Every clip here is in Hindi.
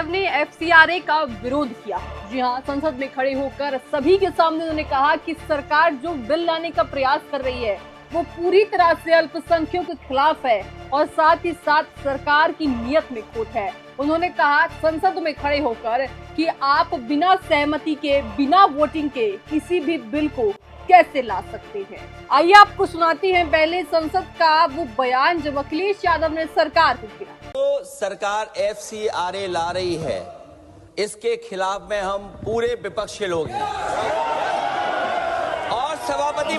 यादव ने एफसीआरए का विरोध किया। जी हां, संसद में खड़े होकर सभी के सामने उन्होंने कहा कि सरकार जो बिल लाने का प्रयास कर रही है वो पूरी तरह से अल्पसंख्यकों के खिलाफ है और साथ ही साथ सरकार की नीयत में खोट है। उन्होंने कहा संसद में खड़े होकर कि आप बिना सहमति के, बिना वोटिंग के किसी भी बिल को कैसे ला सकते हैं। आइए आपको सुनाती हैं पहले संसद का वो बयान जब अखिलेश यादव ने सरकार को किया। तो सरकार एफसीआरए ला रही है, इसके खिलाफ में हम पूरे विपक्ष के लोग हैं। और सभापति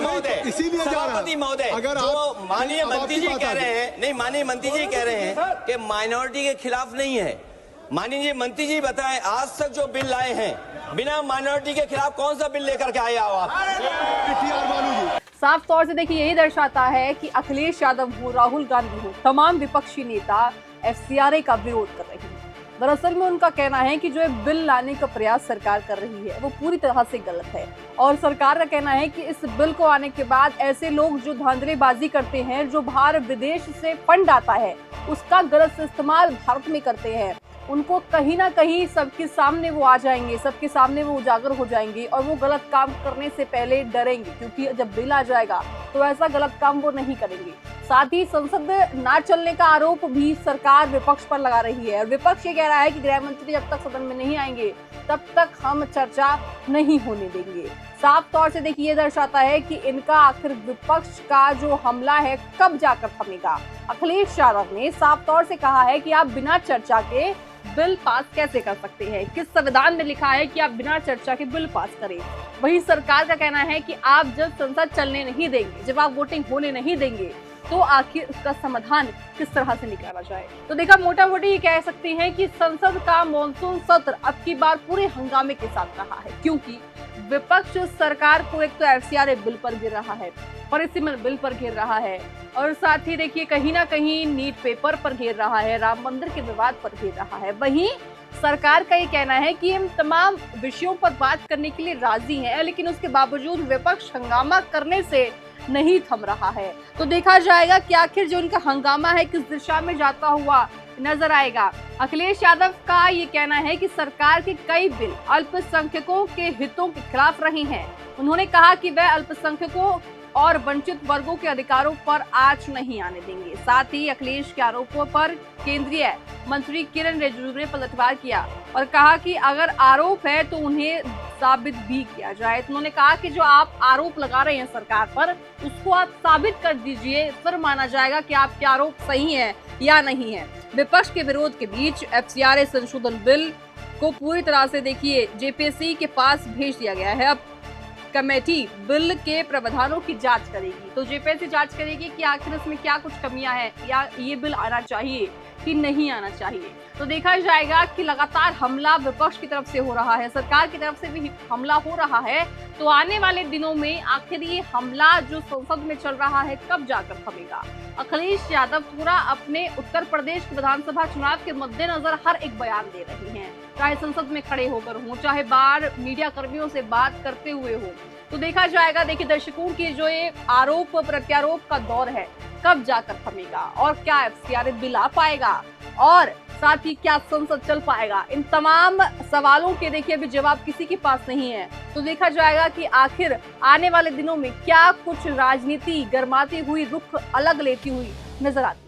महोदय, अगर जो माननीय मंत्री जी कह रहे हैं, नहीं माननीय मंत्री जी कह रहे हैं कि माइनॉरिटी के खिलाफ नहीं है। माननीय मंत्री जी बताएं, आज तक जो बिल लाए हैं बिना माइनॉरिटी के खिलाफ कौन सा बिल लेकर के आए आप? साफ तौर से देखिए यही दर्शाता है कि अखिलेश यादव हो, राहुल गांधी हो, तमाम विपक्षी नेता एफसीआरए का विरोध कर रहे हैं। दरअसल में उनका कहना है कि जो बिल लाने का प्रयास सरकार कर रही है वो पूरी तरह से गलत है और सरकार का कहना है कि इस बिल को आने के बाद ऐसे लोग जो धांधलीबाजी करते हैं, जो बाहर विदेश से फंड आता है उसका गलत इस्तेमाल भारत में करते हैं, उनको कहीं ना कहीं सबके सामने वो आ जाएंगे, सबके सामने वो उजागर हो जाएंगे और वो गलत काम करने से पहले डरेंगे, क्योंकि जब बिल आ जाएगा तो ऐसा गलत काम वो नहीं करेंगे। साथ ही संसद ना चलने का आरोप भी सरकार विपक्ष पर लगा रही है और विपक्ष ये कह रहा है कि गृह मंत्री जब तक सदन में नहीं आएंगे तब तक हम चर्चा नहीं होने देंगे। साफ तौर से देखिए ये दर्शाता है कि इनका आखिर विपक्ष का जो हमला है कब जाकर थमेगा। अखिलेश यादव ने साफ तौर से कहा है कि आप बिना चर्चा के बिल पास कैसे कर सकते हैं, किस संविधान में लिखा है कि आप बिना चर्चा के बिल पास करें। वही सरकार का कहना है कि आप जब संसद चलने नहीं देंगे, जब आप वोटिंग होने नहीं देंगे तो आखिर उसका समाधान किस तरह से निकाला जाए। तो देखा मोटा मोटी ये कह सकते हैं कि संसद का मॉनसून सत्र अब की बार पूरे हंगामे के साथ रहा है, क्योंकि विपक्ष सरकार को एक तो एफसीआरए बिल पर गिर रहा है, परिसीमन बिल पर घेर रहा है और साथ ही देखिए कहीं ना कहीं नीट पेपर पर घेर रहा है, राम मंदिर के विवाद पर घेर रहा है। वहीं सरकार का ये कहना है कि हम तमाम विषयों पर बात करने के लिए राजी हैं, लेकिन उसके बावजूद विपक्ष हंगामा करने से नहीं थम रहा है। तो देखा जाएगा कि आखिर जो उनका हंगामा है किस दिशा में जाता हुआ नजर आएगा। अखिलेश यादव का ये कहना है कि सरकार के कई बिल अल्पसंख्यकों के हितों के खिलाफ रहे हैं। उन्होंने कहा कि वह अल्पसंख्यकों और वंचित वर्गों के अधिकारों पर आंच नहीं आने देंगे। साथ ही अखिलेश के आरोपों पर केंद्रीय मंत्री किरण रिजिजू ने पलटवार किया और कहा कि अगर आरोप है तो उन्हें साबित भी किया जाए। तो उन्होंने कहा कि जो आप आरोप लगा रहे हैं सरकार पर उसको आप साबित कर दीजिए, फिर माना जाएगा कि आपके आरोप सही है या नहीं है। विपक्ष के विरोध के बीच एफसीआरए संशोधन बिल को पूरी तरह से देखिए जेपीसी के पास भेज दिया गया है। अब कमेटी बिल के प्रावधानों की जांच करेगी, तो जेपीसी जांच करेगी कि आखिर इसमें क्या कुछ कमियां हैं या ये बिल आना चाहिए कि नहीं आना चाहिए। तो देखा जाएगा कि लगातार हमला विपक्ष की तरफ से हो रहा है, सरकार की तरफ से भी हमला हो रहा है। तो आने वाले दिनों में आखिर ये हमला जो संसद में चल रहा है कब जाकर थमेगा। अखिलेश यादव पूरा अपने उत्तर प्रदेश विधानसभा चुनाव के मद्देनजर हर एक बयान दे रहे हैं, चाहे संसद में खड़े होकर हो, चाहे बाहर मीडिया कर्मियों से बात करते हुए हो। तो देखा जाएगा, देखिए दर्शकों की जो ये आरोप प्रत्यारोप का दौर है कब जाकर थमेगा और क्या एफसीआरए बिल आ पाएगा और साथ ही क्या संसद चल पाएगा। इन तमाम सवालों के देखिए अभी जवाब किसी के पास नहीं है। तो देखा जाएगा कि आखिर आने वाले दिनों में क्या कुछ राजनीति गरमाती हुई रुख अलग लेती हुई नजर आती है।